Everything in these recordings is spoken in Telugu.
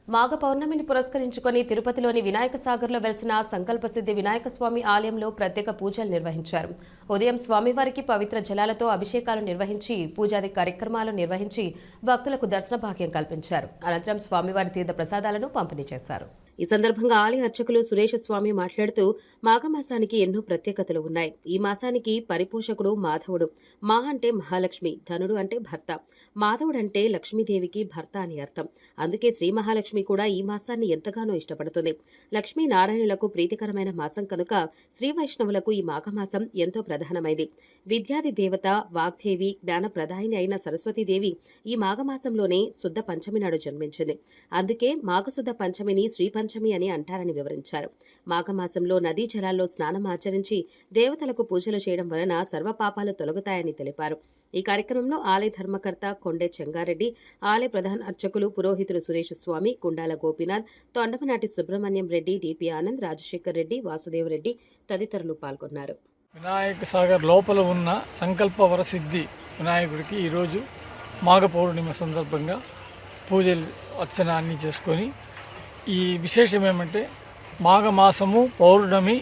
మాఘ పౌర్ణమిని పురస్కరించుకొని తిరుపతిలోని వినాయక సాగర్లో వెలిసిన సంకల్పసిద్ధి వినాయక స్వామి ఆలయంలో ప్రత్యేక పూజలు నిర్వహించారు. ఉదయం స్వామివారికి పవిత్ర జలాలతో అభిషేకాలు నిర్వహించి పూజాది కార్యక్రమాలు నిర్వహించి భక్తులకు దర్శన భాగ్యం కల్పించారు. అనంతరం స్వామివారి తీర్థ ప్రసాదాలను పంపిణీ చేశారు. ఈ సందర్భంగా ఆలయ అర్చకులు సురేష స్వామి మాట్లాడుతూ మాఘమాసానికి ఎన్నో ప్రత్యేకతలు ఉన్నాయి. ఈ మాసానికి పరిపోషకుడు మాధవుడు. మా అంటే మహాలక్ష్మి, ధనుడు అంటే భర్త, మాధవుడు అంటే లక్ష్మీదేవికి భర్త అని అర్థం. అందుకే శ్రీ మహాలక్ష్మి కూడా ఈ మాసాన్ని ఎంతగానో ఇష్టపడుతుంది. లక్ష్మీనారాయణులకు ప్రీతికరమైన మాసం కనుక శ్రీ వైష్ణవులకు ఈ మాఘమాసం ఎంతో ప్రధానమైంది. విద్యాది దేవత వాగ్దేవి, జ్ఞాన ప్రదాయిని అయిన సరస్వతీదేవి ఈ మాఘమాసంలోనే శుద్ధ పంచమి నాడు జన్మించింది. అందుకే మాఘశుద్ధ పంచమిని శ్రీ పంచమి అని అంటారని వివరించారు. మాఘమాసంలో నదీ జలాల్లో స్నానం ఆచరించి దేవతలకు పూజలు చేయడం వలన సర్వపాపాలు తొలగుతాయని తెలిపారు. ఈ కార్యక్రమంలో ఆలయ ధర్మకర్త కొండే చెంగారెడ్డి, ఆలయ ప్రధాన అర్చకులు పురోహితులు సురేష్ స్వామి, కుండాల గోపీనాథ్, తొండమనాటి సుబ్రహ్మణ్యం రెడ్డి, డిపి ఆనంద్, రాజశేఖర్ రెడ్డి, వాసుదేవ్ రెడ్డి తదితరులు పాల్గొన్నారు. వినాయక సాగర్ లోపల ఉన్న సంకల్ప వరసిద్ధి వినాయకుడికి ఈరోజు మాఘ పౌర్ణిమ సందర్భంగా పూజలు అర్చన అన్నీ చేసుకొని, ఈ విశేషం ఏమంటే మాఘమాసము పౌర్ణమి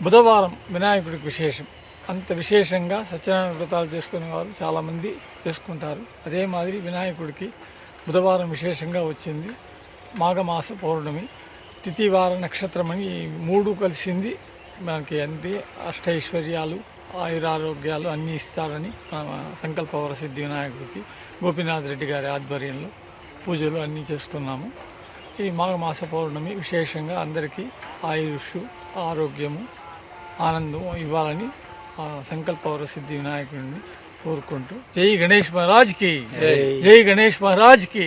బుధవారం వినాయకుడికి విశేషం. అంత విశేషంగా సత్యనారాయణ వ్రతాలు చేసుకునే వారు చాలామంది చేసుకుంటారు. అదే మాదిరి వినాయకుడికి బుధవారం విశేషంగా వచ్చింది. మాఘమాస పౌర్ణమి తిథివార నక్షత్రం అని మూడు కలిసింది. మనకి అంతే అష్టైశ్వర్యాలు, ఆయురారోగ్యాలు అన్నీ ఇస్తారని సంకల్ప వరసిద్ధి వినాయకుడికి గోపీనాథ్ రెడ్డి గారి ఆధ్వర్యంలో పూజలు అన్నీ చేసుకున్నాము. ఈ మాఘమాస పౌర్ణమి విశేషంగా అందరికీ ఆయుష్, ఆరోగ్యము, ఆనందం ఇవ్వాలని సంకల్ప వరసిద్ధి వినాయకుడిని కోరుకుంటూ జై గణేష్ మహారాజ్కి, జై గణేష్ మహారాజ్కి.